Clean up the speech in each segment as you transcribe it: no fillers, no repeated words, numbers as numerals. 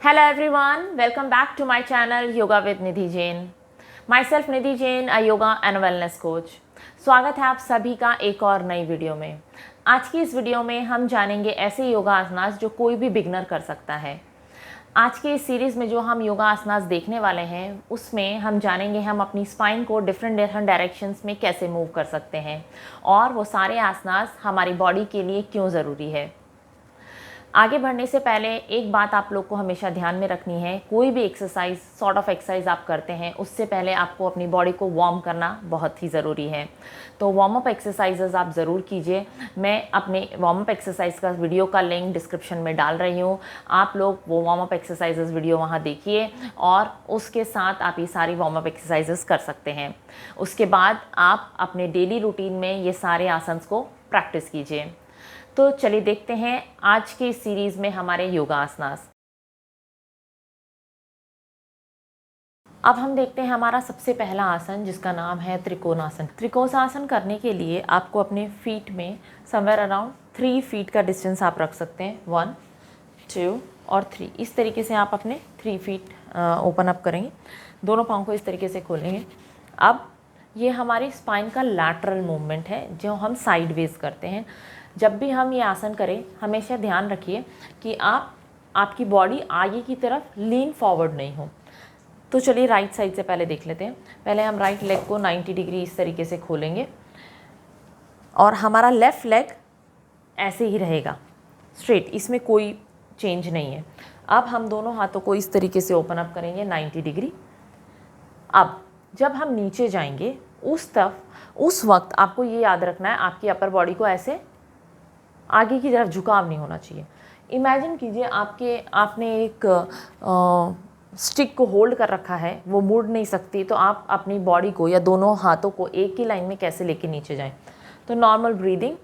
Hello everyone, welcome back to my channel Yoga with Nidhi Jain. Myself Nidhi Jain, a yoga and wellness coach. स्वागत है आप सभी का एक और नई वीडियो में। आज की इस वीडियो में हम जानेंगे ऐसे योगा आसनास जो कोई भी बिगनर कर सकता है। आज के इस सीरीज़ में जो हम योगा आसनास देखने वाले हैं उसमें हम जानेंगे हम अपनी स्पाइन को डिफरेंट डायरेक्शंस में कैसे मूव कर सकते हैं और वो सारे आसनास हमारी बॉडी के लिए क्यों ज़रूरी है। आगे बढ़ने से पहले एक बात आप लोग को हमेशा ध्यान में रखनी है, कोई भी एक्सरसाइज सॉर्ट ऑफ एक्सरसाइज आप करते हैं उससे पहले आपको अपनी बॉडी को वार्म करना बहुत ही ज़रूरी है। तो वार्म अप एक्सरसाइजेज आप ज़रूर कीजिए। मैं अपने वार्म अप एक्सरसाइज का वीडियो का लिंक डिस्क्रिप्शन में डाल रही हूँ, आप लोग वो वार्म अप एक्सरसाइजेज वीडियो वहाँ देखिए और उसके साथ आप ये सारी वार्म अप एक्सरसाइजेज कर सकते हैं। उसके बाद आप अपने डेली रूटीन में ये सारे आसन्स को प्रैक्टिस कीजिए। तो चलिए देखते हैं आज की सीरीज में हमारे योगा आसनास। अब हम देखते हैं हमारा सबसे पहला आसन जिसका नाम है त्रिकोणासन। त्रिकोणासन करने के लिए आपको अपने फीट में समवेयर अराउंड 3 फीट का डिस्टेंस आप रख सकते हैं। 1, 2 और 3 इस तरीके से आप अपने 3 फीट ओपन अप करेंगे। दोनों पाँव को इस तरीके से खोलेंगे। अब ये हमारी स्पाइन का लैटरल मूवमेंट है जो हम साइड वेज करते हैं। जब भी हम ये आसन करें हमेशा ध्यान रखिए कि आपकी बॉडी आगे की तरफ लीन फॉरवर्ड नहीं हो। तो चलिए राइट साइड से पहले देख लेते हैं। पहले हम राइट लेग को 90 डिग्री इस तरीके से खोलेंगे और हमारा लेफ़्ट लेग ऐसे ही रहेगा स्ट्रेट, इसमें कोई चेंज नहीं है। अब हम दोनों हाथों को इस तरीके से ओपन अप करेंगे 90 डिग्री। अब जब हम नीचे जाएंगे उस वक्त आपको ये याद रखना है आपकी अपर बॉडी को ऐसे आगे की तरफ झुकाव नहीं होना चाहिए। इमेजिन कीजिए आपने एक स्टिक को होल्ड कर रखा है, वो मुड़ नहीं सकती, तो आप अपनी बॉडी को या दोनों हाथों को एक ही लाइन में कैसे लेके नीचे जाएं। तो नॉर्मल ब्रीदिंग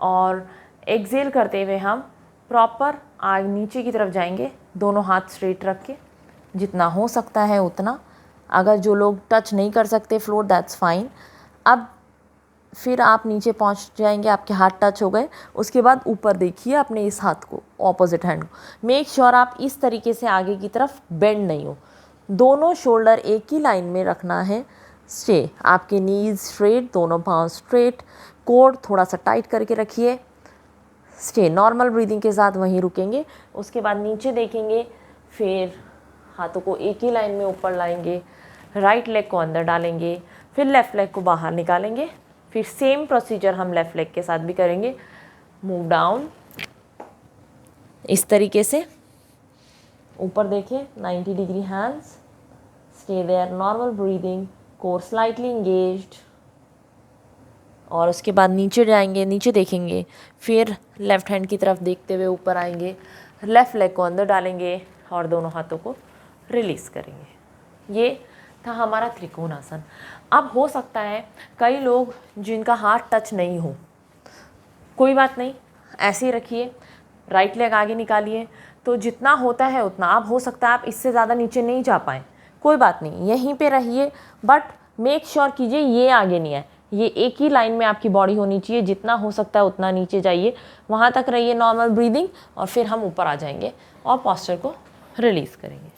और एक्सेल करते हुए हम प्रॉपर आगे नीचे की तरफ जाएंगे, दोनों हाथ स्ट्रेट रख के जितना हो सकता है उतना। अगर जो लोग टच नहीं कर सकते फ्लोर दैट्स फाइन। अब फिर आप नीचे पहुंच जाएंगे, आपके हाथ टच हो गए। उसके बाद ऊपर देखिए अपने इस हाथ को, ऑपोजिट हैंड को। मेक श्योर आप इस तरीके से आगे की तरफ बेंड नहीं हो। दोनों शोल्डर एक ही लाइन में रखना है। स्टे, आपके नीज स्ट्रेट, दोनों पाँव स्ट्रेट, कोर थोड़ा सा टाइट करके रखिए। स्टे, नॉर्मल ब्रीदिंग के साथ वहीं रुकेंगे। उसके बाद नीचे देखेंगे, फिर हाथों को एक ही लाइन में ऊपर लाएंगे, राइट लेग को अंदर डालेंगे, फिर लेफ़्ट लेग को बाहर निकालेंगे। फिर सेम प्रोसीजर हम लेफ़्ट लेग के साथ भी करेंगे। मूव डाउन इस तरीके से, ऊपर देखिए 90 degree hands, stay there, normal breathing, core slightly engaged. और उसके बाद नीचे जाएंगे, नीचे देखेंगे, फिर लेफ़्ट हैंड की तरफ देखते हुए ऊपर आएंगे, लेफ़्ट लेग को अंदर डालेंगे और दोनों हाथों को रिलीज़ करेंगे। ये था हमारा त्रिकोणासन। अब हो सकता है कई लोग जिनका हाथ टच नहीं हो, कोई बात नहीं, ऐसे ही रखिए, राइट लेग आगे निकालिए। तो जितना होता है उतना, आप हो सकता है आप इससे ज़्यादा नीचे नहीं जा पाएँ, कोई बात नहीं, यहीं पे रहिए। बट मेक श्योर कीजिए ये आगे नहीं है, ये एक ही लाइन में आपकी बॉडी होनी चाहिए। जितना हो सकता है उतना नीचे जाइए, वहाँ तक रहिए नॉर्मल ब्रीदिंग, और फिर हम ऊपर आ जाएंगे और पॉस्चर को रिलीज़ करेंगे।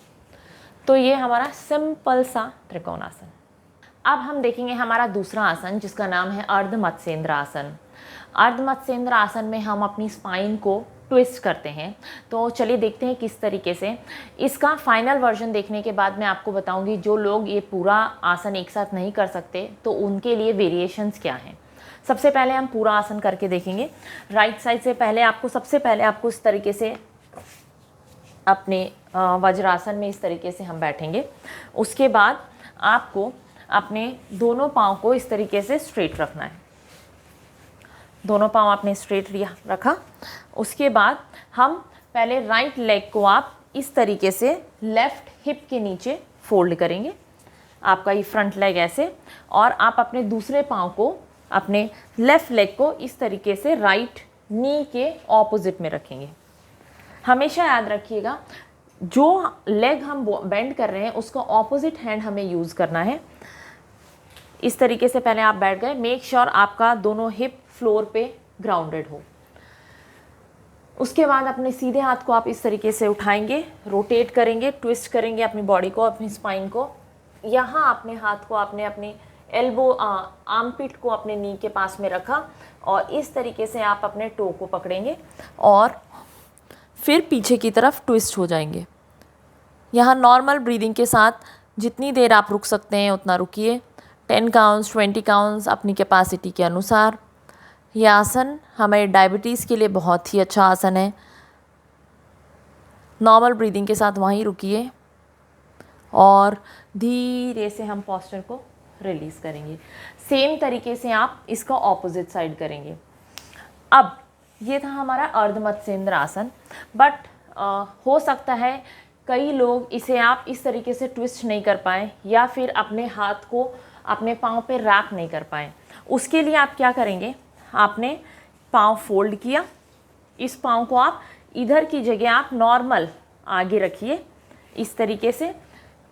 तो ये हमारा सिंपल सा त्रिकोणासन। अब हम देखेंगे हमारा दूसरा आसन जिसका नाम है अर्ध मत्स्येंद्र आसन। अर्ध मत्स्येंद्र आसन में हम अपनी स्पाइन को ट्विस्ट करते हैं। तो चलिए देखते हैं किस तरीके से। इसका फाइनल वर्जन देखने के बाद मैं आपको बताऊंगी जो लोग ये पूरा आसन एक साथ नहीं कर सकते तो उनके लिए वेरिएशंस क्या हैं। सबसे पहले हम पूरा आसन करके देखेंगे। राइट साइड से सबसे पहले आपको इस तरीके से अपने वज्रासन में इस तरीके से हम बैठेंगे। उसके बाद आपको अपने दोनों पाँव को इस तरीके से स्ट्रेट रखना है। दोनों पाँव आपने स्ट्रेट रखा। उसके बाद हम पहले राइट लेग को आप इस तरीके से लेफ़्ट हिप के नीचे फोल्ड करेंगे, आपका ये फ्रंट लेग ऐसे, और आप अपने दूसरे पाँव को, अपने लेफ़्ट लेग को इस तरीके से राइट नी के ऑपोजिट में रखेंगे। हमेशा याद रखिएगा जो लेग हम बेंड कर रहे हैं उसका ऑपोजिट हैंड हमें यूज़ करना है। इस तरीके से पहले आप बैठ गए। मेक श्योर आपका दोनों हिप फ्लोर पे ग्राउंडेड हो। उसके बाद अपने सीधे हाथ को आप इस तरीके से उठाएंगे, रोटेट करेंगे, ट्विस्ट करेंगे अपनी बॉडी को, अपनी स्पाइन को। यहाँ अपने हाथ को आपने अपनी एल्बो आर्मपिट को अपने नी के पास में रखा और इस तरीके से आप अपने टो को पकड़ेंगे और फिर पीछे की तरफ ट्विस्ट हो जाएंगे। यहाँ नॉर्मल ब्रीदिंग के साथ जितनी देर आप रुक सकते हैं उतना रुकिए, 10 काउंट्स 20 काउंट्स अपनी कैपेसिटी के अनुसार। यह आसन हमारे डायबिटीज़ के लिए बहुत ही अच्छा आसन है। नॉर्मल ब्रीदिंग के साथ वहीं रुकिए और धीरे से हम पॉस्चर को रिलीज़ करेंगे। सेम तरीके से आप इसका ऑपोजिट साइड करेंगे। अब ये था हमारा अर्ध मत्स्येंद्र आसन, बट हो सकता है कई लोग इसे आप इस तरीके से ट्विस्ट नहीं कर पाएँ या फिर अपने हाथ को अपने पाँव पे रैप नहीं कर पाएँ। उसके लिए आप क्या करेंगे, आपने पाँव फोल्ड किया, इस पाँव को आप इधर की जगह आप नॉर्मल आगे रखिए इस तरीके से।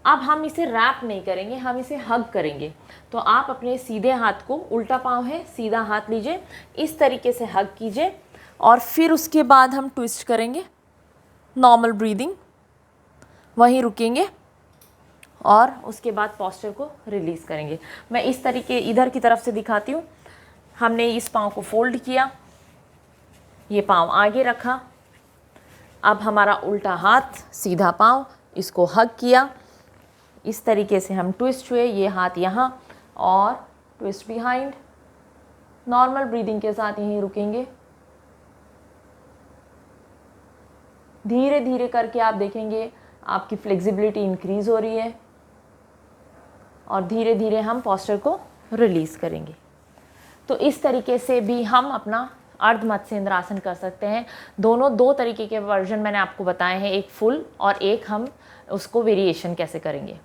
अब हम इसे रैप नहीं करेंगे, हम इसे हग करेंगे। तो आप अपने सीधे हाथ को, उल्टा पाँव है, सीधा हाथ लीजिए, इस तरीके से हग कीजिए और फिर उसके बाद हम ट्विस्ट करेंगे। नॉर्मल ब्रीदिंग, वहीं रुकेंगे और उसके बाद पॉस्चर को रिलीज़ करेंगे। मैं इस तरीके इधर की तरफ से दिखाती हूँ। हमने इस पाँव को फोल्ड किया, ये पाँव आगे रखा, अब हमारा उल्टा हाथ, सीधा पाँव, इसको हग किया, इस तरीके से हम ट्विस्ट हुए, ये हाथ यहाँ और ट्विस्ट बिहाइंड। नॉर्मल ब्रीदिंग के साथ यहीं रुकेंगे। धीरे धीरे करके आप देखेंगे आपकी फ्लेक्सिबिलिटी इंक्रीज़ हो रही है और धीरे धीरे हम पॉस्चर को रिलीज़ करेंगे। तो इस तरीके से भी हम अपना अर्ध मत्स्येंद्र आसन कर सकते हैं। दोनों दो तरीके के वर्जन मैंने आपको बताए हैं, एक फुल और एक हम उसको वेरिएशन कैसे करेंगे।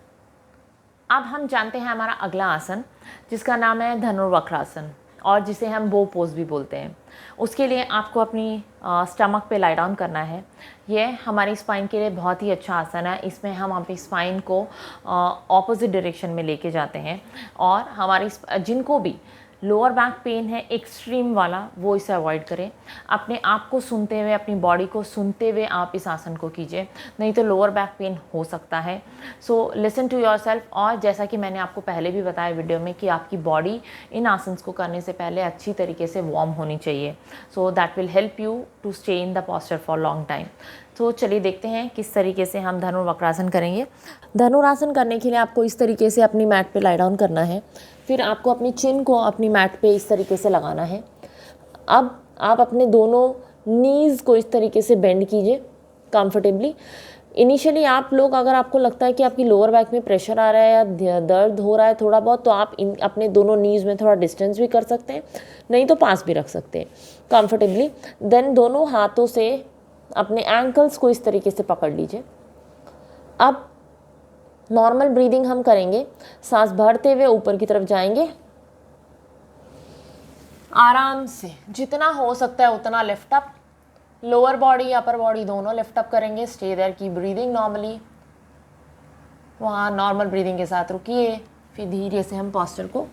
अब हम जानते हैं हमारा अगला आसन, जिसका नाम है धनुर्वक्रासन और जिसे हम बो पोज भी बोलते हैं। उसके लिए आपको अपनी स्टमक पे लाई डाउन करना है। ये हमारी स्पाइन के लिए बहुत ही अच्छा आसन है। इसमें हम अपनी स्पाइन को ऑपोजिट डायरेक्शन में लेके जाते हैं और हमारी जिनको भी लोअर बैक पेन है एक्सट्रीम वाला, वो इसे अवॉइड करें। अपने आप को सुनते हुए, अपनी बॉडी को सुनते हुए आप इस आसन को कीजिए, नहीं तो लोअर बैक पेन हो सकता है। So listen to yourself. और जैसा कि मैंने आपको पहले भी बताया वीडियो में कि आपकी बॉडी इन आसन्स को करने से पहले अच्छी तरीके से वार्म होनी चाहिए। So that will help you to stay in the posture for long time. तो चलिए देखते हैं किस तरीके से हम धनुर्वक्रासन करेंगे। धनुरासन करने के लिए आपको इस तरीके से अपनी मैट पे लाई डाउन करना है। फिर आपको अपनी चिन को अपनी मैट पे इस तरीके से लगाना है। अब आप अपने दोनों नीज़ को इस तरीके से बेंड कीजिए कंफर्टेबली। इनिशियली आप लोग, अगर आपको लगता है कि आपकी लोअर बैक में प्रेशर आ रहा है या दर्द हो रहा है थोड़ा बहुत, तो आप अपने दोनों नीज़ में थोड़ा डिस्टेंस भी कर सकते हैं, नहीं तो पास भी रख सकते हैं कंफर्टेबली। देन दोनों हाथों से अपने एंकल्स को इस तरीके से पकड़ लीजिए। अब नॉर्मल ब्रीदिंग हम करेंगे, सांस भरते हुए ऊपर की तरफ जाएंगे, आराम से जितना हो सकता है उतना lift up, lower body upper body दोनों लिफ्ट अप करेंगे। स्टे देयर की ब्रीदिंग नॉर्मली, वहाँ नॉर्मल ब्रीदिंग के साथ रुकिए। फिर धीरे से हम पॉस्चर को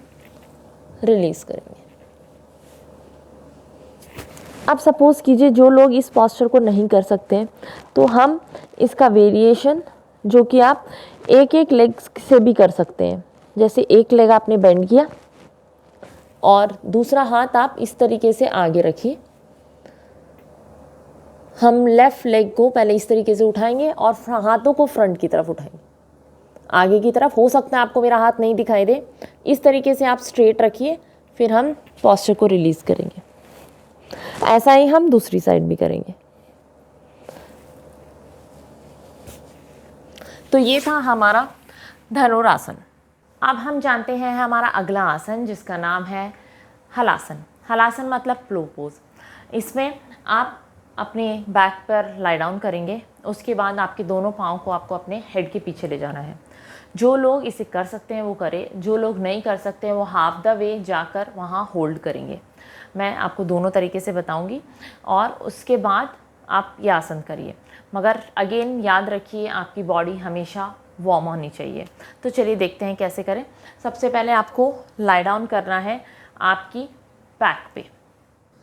रिलीज करेंगे। अब सपोज कीजिए जो लोग इस पॉस्चर को नहीं कर सकते तो हम इसका वेरिएशन, जो कि आप एक एक लेग से भी कर सकते हैं। जैसे एक लेग आपने बेंड किया और दूसरा हाथ आप इस तरीके से आगे रखिए। हम लेफ़्ट लेग को पहले इस तरीके से उठाएंगे और हाथों को फ्रंट की तरफ उठाएंगे, आगे की तरफ। हो सकता है आपको मेरा हाथ नहीं दिखाई दे, इस तरीके से आप स्ट्रेट रखिए। फिर हम पॉस्चर को रिलीज़ करेंगे। ऐसा ही हम दूसरी साइड भी करेंगे। तो ये था हमारा धनुरासन। अब हम जानते हैं हमारा अगला आसन, जिसका नाम है हलासन। हलासन मतलब फ्लो पोज। इसमें आप अपने बैक पर लाई डाउन करेंगे। उसके बाद आपके दोनों पाँव को आपको अपने हेड के पीछे ले जाना है। जो लोग इसे कर सकते हैं वो करें, जो लोग नहीं कर सकते हैं वो हाफ द वे जाकर वहाँ होल्ड करेंगे। मैं आपको दोनों तरीके से बताऊंगी और उसके बाद आप ये आसन करिए। मगर अगेन याद रखिए, आपकी बॉडी हमेशा वार्म होनी चाहिए। तो चलिए देखते हैं कैसे करें। सबसे पहले आपको लाई डाउन करना है आपकी बैक पे।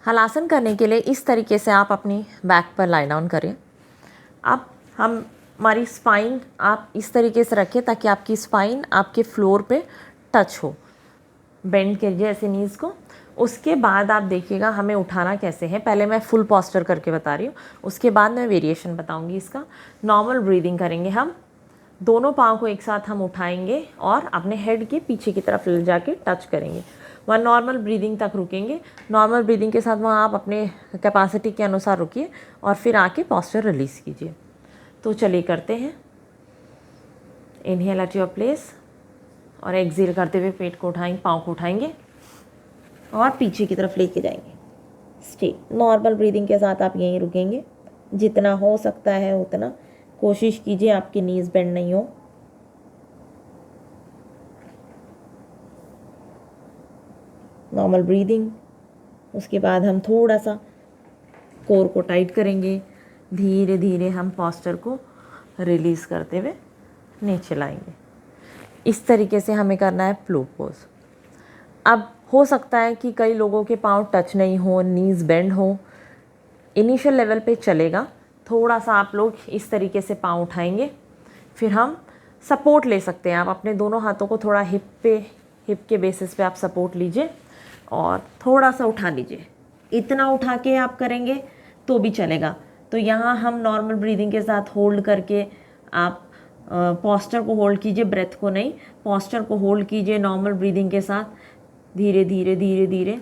हलासन करने के लिए इस तरीके से आप अपनी बैक पर लाई डाउन करें। अब हमारी स्पाइन आप इस तरीके से रखें ताकि आपकी स्पाइन आपके फ्लोर पे टच हो। बेंड कीजिए ऐसे नीज़ को। उसके बाद आप देखिएगा हमें उठाना कैसे है। पहले मैं फुल पोस्चर करके बता रही हूँ, उसके बाद मैं वेरिएशन बताऊँगी इसका। नॉर्मल ब्रीदिंग करेंगे हम। दोनों पाँव को एक साथ हम उठाएंगे और अपने हेड के पीछे की तरफ ले जाके टच करेंगे। वहाँ नॉर्मल ब्रीदिंग तक रुकेंगे। नॉर्मल ब्रीदिंग के साथ वहाँ आप अपने कैपेसिटी के अनुसार रुकिए और फिर आके पोस्चर रिलीज़ कीजिए। तो चलिए करते हैं। इनहेल एट योर प्लेस और एक्सहेल करते हुए पेट को उठाएंगे, पाँव को उठाएंगे और पीछे की तरफ लेके जाएंगे। स्ट्रेट नॉर्मल ब्रीदिंग के साथ आप यहीं रुकेंगे। जितना हो सकता है उतना कोशिश कीजिए आपकी नीज़ बेंड नहीं हो। Normal breathing. उसके बाद हम थोड़ा सा कोर को टाइट करेंगे। धीरे धीरे हम पोस्चर को रिलीज़ करते हुए नीचे लाएंगे। इस तरीके से हमें करना है फ्लो पोज। अब हो सकता है कि कई लोगों के पाँव टच नहीं हो, नीज़ बेंड हो। इनिशियल लेवल पे चलेगा। थोड़ा सा आप लोग इस तरीके से पाँव उठाएंगे। फिर हम सपोर्ट ले सकते हैं। आप अपने दोनों हाथों को थोड़ा हिप के बेसिस पे आप सपोर्ट लीजिए और थोड़ा सा उठा लीजिए। इतना उठा के आप करेंगे तो भी चलेगा। तो यहाँ हम नॉर्मल ब्रीदिंग के साथ होल्ड करके आप पोस्चर को होल्ड कीजिए, ब्रेथ को नहीं। पोस्चर को होल्ड कीजिए नॉर्मल ब्रीदिंग के साथ, धीरे धीरे धीरे धीरे।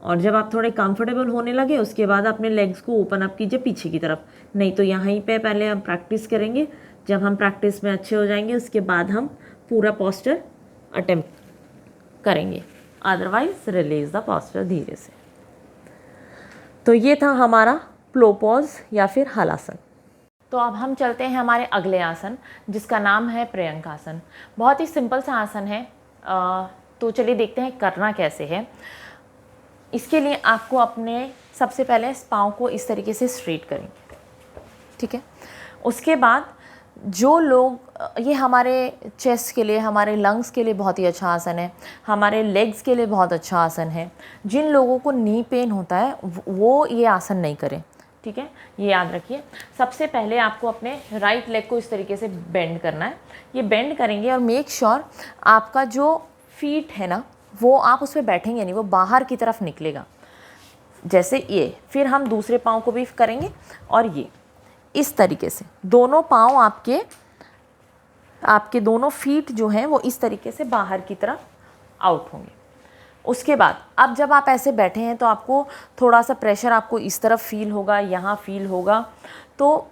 और जब आप थोड़े कंफर्टेबल होने लगे उसके बाद अपने लेग्स को ओपन अप कीजिए पीछे की तरफ। नहीं तो यहीं पे पहले हम प्रैक्टिस करेंगे। जब हम प्रैक्टिस में अच्छे हो जाएंगे उसके बाद हम पूरा पोस्चर अटेम्प्ट करेंगे। अदरवाइज रिलीज द पोस्चर धीरे से। तो ये था हमारा फ्लो पॉज या फिर हलासन। तो अब हम चलते हैं हमारे अगले आसन जिसका नाम है प्रियंकासन। बहुत ही सिंपल सा आसन है। तो चलिए देखते हैं करना कैसे है। इसके लिए आपको अपने सबसे पहले पाँव को इस तरीके से स्ट्रेट करेंगे, ठीक है। उसके बाद जो लोग, ये हमारे चेस्ट के लिए, हमारे लंग्स के लिए बहुत ही अच्छा आसन है, हमारे लेग्स के लिए बहुत अच्छा आसन है। जिन लोगों को नी पेन होता है वो ये आसन नहीं करें, ठीक है। ये याद रखिए। सबसे पहले आपको अपने राइट लेग को इस तरीके से बेंड करना है। ये बेंड करेंगे और मेक श्योर आपका जो फीट है ना वो आप उस पर बैठेंगे नहीं, वो बाहर की तरफ निकलेगा जैसे ये। फिर हम दूसरे पाँव को भी करेंगे और ये इस तरीके से दोनों पाँव आपके दोनों फीट जो हैं वो इस तरीके से बाहर की तरफ आउट होंगे। उसके बाद अब जब आप ऐसे बैठे हैं तो आपको थोड़ा सा प्रेशर आपको इस तरफ फील होगा, यहाँ फील होगा, तो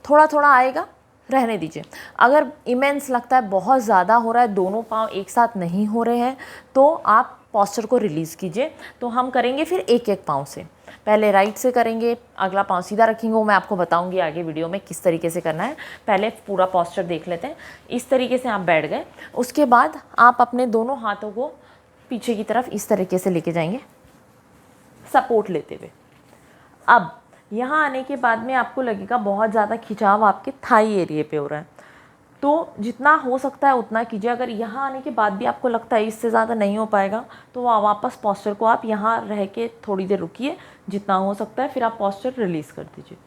थोड़ा थोड़ा आएगा, रहने दीजिए। अगर इमेंस लगता है बहुत ज़्यादा हो रहा है, दोनों पाँव एक साथ नहीं हो रहे हैं, तो आप पोस्चर को रिलीज़ कीजिए। तो हम करेंगे फिर एक एक पाँव से। पहले राइट से करेंगे, अगला पाँव सीधा रखेंगे, वो मैं आपको बताऊंगी आगे वीडियो में किस तरीके से करना है। पहले पूरा पोस्चर देख लेते हैं। इस तरीके से आप बैठ गए। उसके बाद आप अपने दोनों हाथों को पीछे की तरफ इस तरीके से लेके जाएंगे सपोर्ट लेते हुए। अब यहाँ आने के बाद में आपको लगेगा बहुत ज़्यादा खिंचाव आपके थाई एरिया पे हो रहा है, तो जितना हो सकता है उतना कीजिए। अगर यहाँ आने के बाद भी आपको लगता है इससे ज़्यादा नहीं हो पाएगा तो वापस पोस्चर को आप यहाँ रह के थोड़ी देर रुकिए, जितना हो सकता है, फिर आप पोस्चर रिलीज़ कर दीजिए।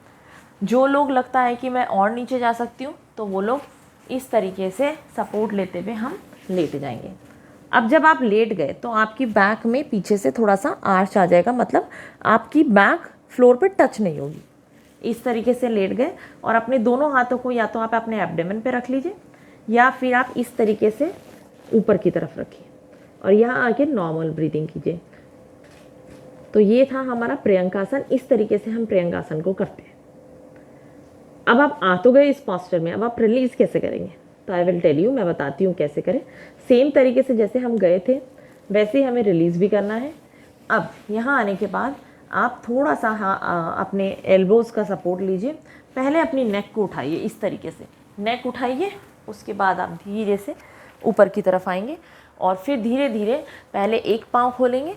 जो लोग लगता है कि मैं और नीचे जा सकती हूँ तो वो लोग इस तरीके से सपोर्ट लेते हुए हम लेट जाएंगे। अब जब आप लेट गए तो आपकी बैक में पीछे से थोड़ा सा आर्च आ जाएगा, मतलब आपकी बैक फ्लोर पे टच नहीं होगी। इस तरीके से लेट गए और अपने दोनों हाथों को या तो आप अपने एब्डोमेन पे रख लीजिए या फिर आप इस तरीके से ऊपर की तरफ रखिए और यहाँ आके नॉर्मल ब्रीदिंग कीजिए। तो ये था हमारा प्रियंकासन। इस तरीके से हम प्रियंकासन को करते हैं। अब आप आ तो गए इस पोस्चर में, अब आप रिलीज़ कैसे करेंगे? तो आई विल टेल यू, मैं बताती हूँ कैसे करें। सेम तरीके से जैसे हम गए थे वैसे ही हमें रिलीज़ भी करना है। अब यहाँ आने के बाद आप थोड़ा सा अपने एल्बोज़ का सपोर्ट लीजिए। पहले अपनी नेक को उठाइए, इस तरीके से नेक उठाइए। उसके बाद आप धीरे से ऊपर की तरफ आएंगे और फिर धीरे धीरे पहले एक पाँव खोलेंगे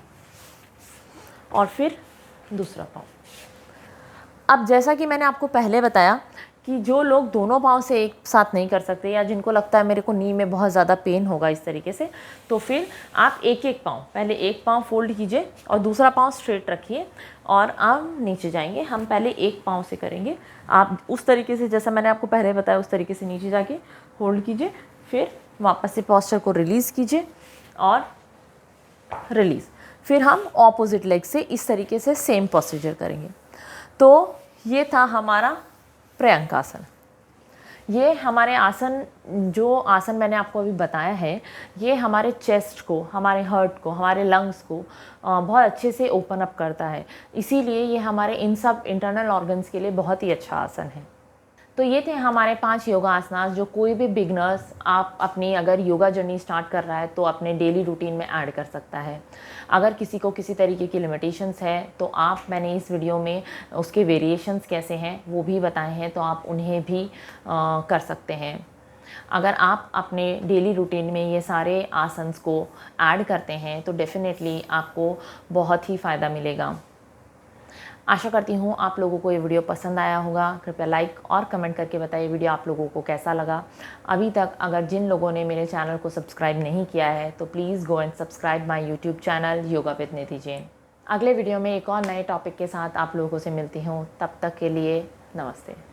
और फिर दूसरा पाँव। अब जैसा कि मैंने आपको पहले बताया कि जो लोग दोनों पाँव से एक साथ नहीं कर सकते या जिनको लगता है मेरे को नी में बहुत ज़्यादा पेन होगा इस तरीके से, तो फिर आप एक एक पाँव, पहले एक पाँव फोल्ड कीजिए और दूसरा पाँव स्ट्रेट रखिए और आप नीचे जाएंगे। हम पहले एक पाँव से करेंगे। आप उस तरीके से, जैसा मैंने आपको पहले बताया, उस तरीके से नीचे जाके होल्ड कीजिए, फिर वापस से पोस्चर को रिलीज़ कीजिए और रिलीज़। फिर हम ऑपोजिट लेग से इस तरीके से सेम प्रोसीजर करेंगे। तो ये था हमारा पर्यंकासन। ये हमारे आसन, जो आसन मैंने आपको अभी बताया है, ये हमारे चेस्ट को, हमारे हार्ट को, हमारे लंग्स को बहुत अच्छे से ओपन अप करता है। इसीलिए ये हमारे इन सब इंटरनल ऑर्गन्स के लिए बहुत ही अच्छा आसन है। तो ये थे हमारे 5 योगा आसनास जो कोई भी बिगनर्स, आप अपनी अगर योगा जर्नी स्टार्ट कर रहा है तो अपने डेली रूटीन में ऐड कर सकता है। अगर किसी को किसी तरीके की लिमिटेशंस है तो मैंने इस वीडियो में उसके वेरिएशंस कैसे हैं वो भी बताए हैं, तो आप उन्हें भी कर सकते हैं। अगर आप अपने डेली रूटीन में ये सारे आसन्स को ऐड करते हैं तो डेफिनेटली आपको बहुत ही फ़ायदा मिलेगा। आशा करती हूँ आप लोगों को ये वीडियो पसंद आया होगा। कृपया लाइक और कमेंट करके बताइए वीडियो आप लोगों को कैसा लगा। अभी तक अगर जिन लोगों ने मेरे चैनल को सब्सक्राइब नहीं किया है तो please go and subscribe my YouTube channel yoga with Nidhi Jain. अगले वीडियो में एक और नए टॉपिक के साथ आप लोगों से मिलती हूँ। तब तक के लिए नमस्ते।